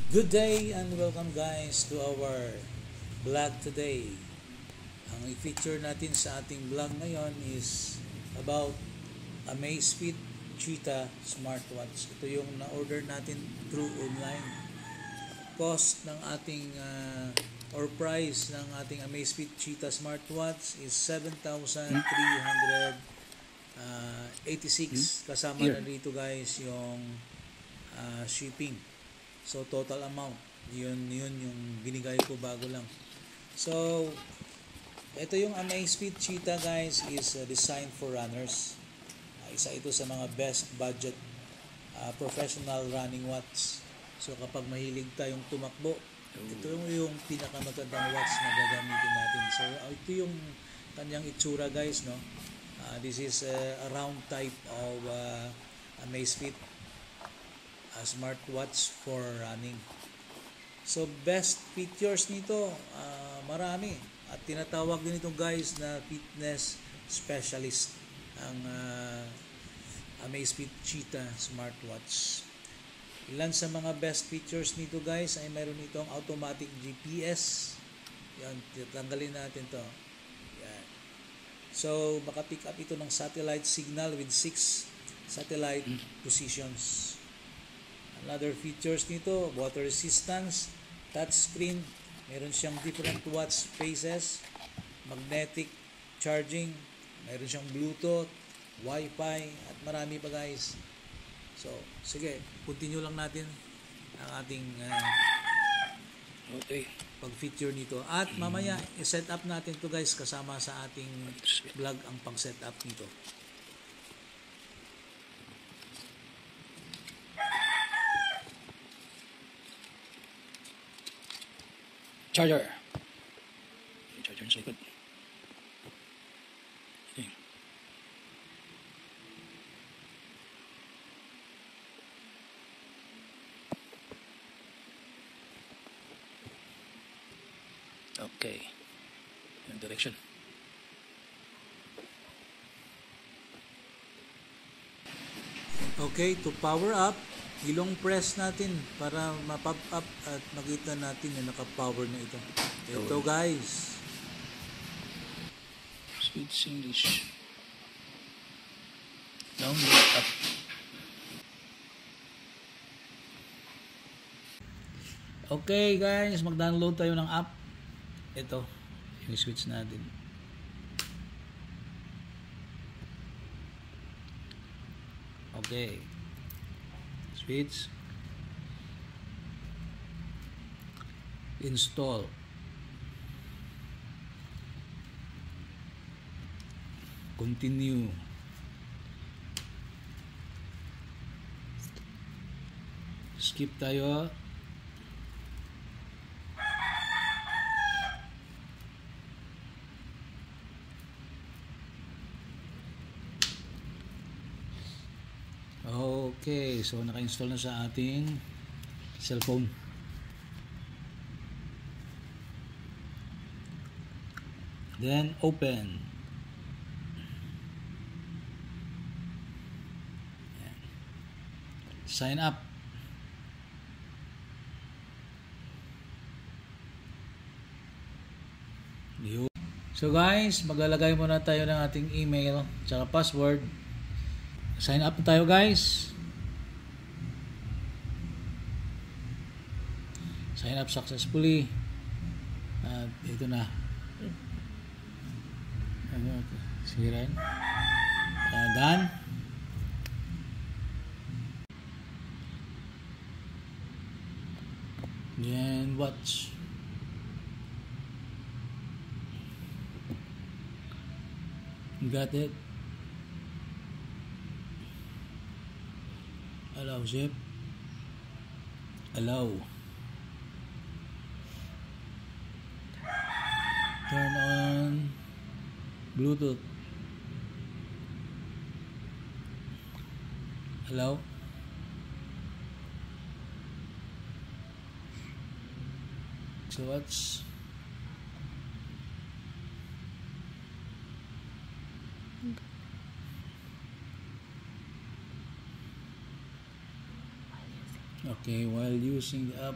Good day and welcome guys to our vlog today. Ang i-feature natin sa ating vlog ngayon is about Amazfit Cheetah smartwatch. Ito yung na-order natin through online. Cost ng ating or price ng ating Amazfit Cheetah smartwatch is 7,386. Kasama na dito guys yung shipping. So total amount, yun yung binigay ko bago lang. So ito yung Amazfit Cheetah guys is designed for runners. Isa ito sa mga best budget professional running watch. So kapag mahilig tayong tumakbo, ito yung pinakamagandang watch na gagamitin natin. So ito yung kanyang itsura guys, no. This is a round type of Amazfit smartwatch for running. So best features nito, marami, at tinatawag din itong guys na fitness specialist ang Amazfit Cheetah smartwatch. Ilan sa mga best features nito guys ay mayroon itong automatic GPS. Yan, tanggalin natin to. Yan. So maka-pick up ito ng satellite signal with 6 satellite positions. Another features nito, water resistance, touchscreen, meron siyang different watch faces, magnetic charging, meron siyang Bluetooth, Wi-Fi, at marami pa guys. So, sige, continue lang natin ang ating pag-feature nito. At mamaya, i-set up natin to guys kasama sa ating vlog ang pag-set up nito. Charger sa likod. Okay. Yung direction. Okay, to power up, ilong press natin para ma-pop up at makita natin na naka-power na ito. Ito guys. Speed English. Download up. Okay guys, mag-download tayo ng app. Ito, yung switch natin. Okay. Switch. Install. Continue. Skip tayo. Okay, so naka-install na sa ating cellphone. Then open. Sign up. So guys, maglalagay muna tayo ng ating email at password. Sign up na tayo guys. Sign up successfully. At ito na. Sige rin. Done. Then watch. Got it. Allow zip. Allow. Turn on Bluetooth. Allow. So watch. Okay, while using the app,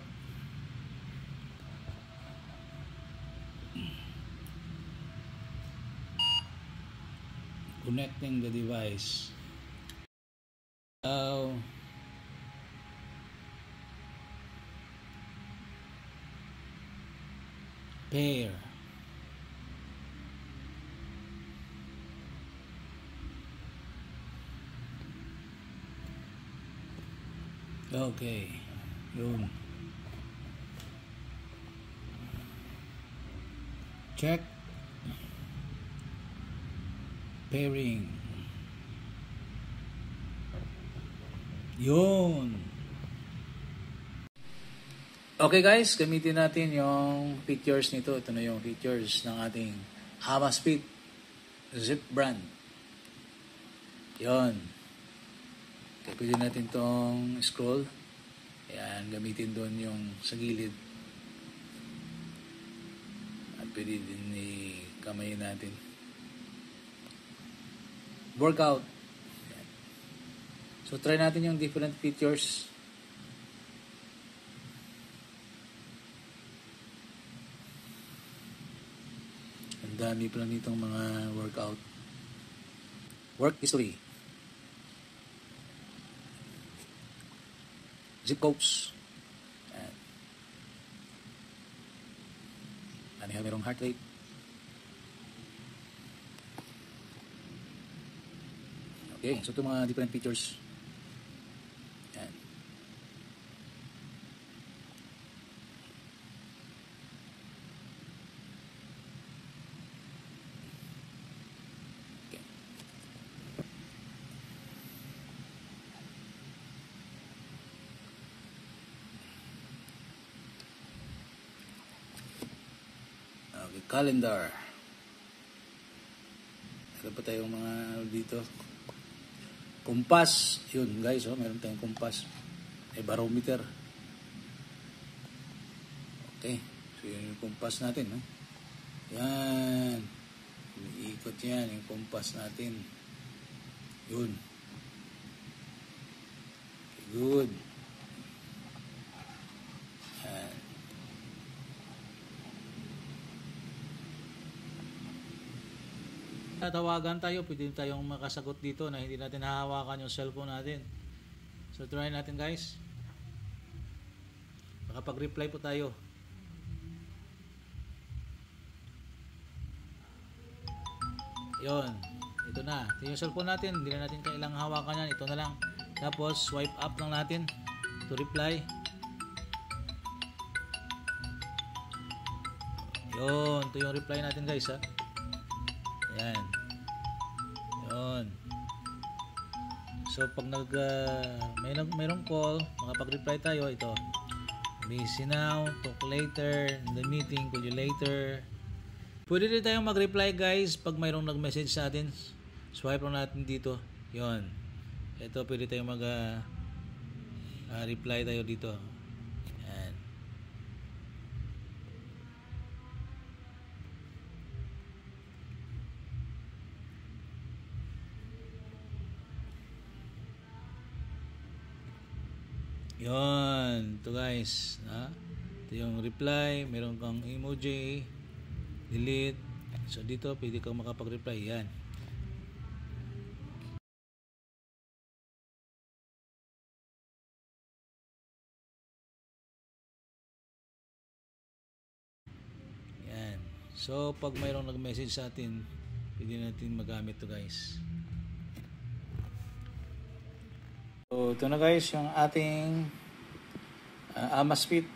connecting the device. Pair. Okay, yun. Check. Pairing. Yun. Okay guys, gamitin natin yung features nito. Ito na yung features ng ating Amazfit Zip brand. Yun. Okay, pwede natin tong scroll. Ayan, gamitin doon yung sa gilid. At pwede din i-kamay natin. Workout. Ayan. So, try natin yung different features. Ang dami pala nitong mga workout. Work history. Zip codes. Ayan. Ano merong heart rate. Okay, so ito mga different features. Ayan. Okay. Okay, calendar. Meron pa tayong mga dito. Compass. Yun guys, oh, meron tayong compass. Barometer. Okay. So yun yung compass natin. No? Yan. Iikot yan yung compass natin. Yun. Okay, good. Yan. Tawagan tayo, pwede tayong makasagot dito na hindi natin hahawakan yung cellphone natin. So try natin guys. Makapag-reply po tayo. Yon, ito na. Ito yung cellphone natin, hindi na natin kailangang hawakan yan. Ito na lang. Tapos swipe up lang natin to reply. Yon, ito yung reply natin guys ha. Ayan. Yun. So, pag mayroong call, makapag-reply tayo, ito. Busy now, talk later, in the meeting, call you later. Pwede din tayong mag-reply guys pag mayroong nag-message sa atin. Swipe lang natin dito. Yun. Ito, pwede tayong reply tayo dito. Ayan. Yun, ito guys, ito yung reply, meron kang emoji, delete. So dito pwede kang makapag-reply. Yan. Yan. So pag mayroong nag-message sa atin, pwede natin magamit to guys. So ito na guys yung ating Amazfit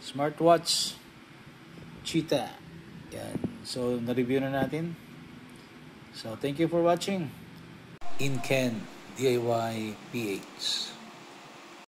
smartwatch Cheetah. Yan. So na-review na natin. So thank you for watching. Inken DIY PH.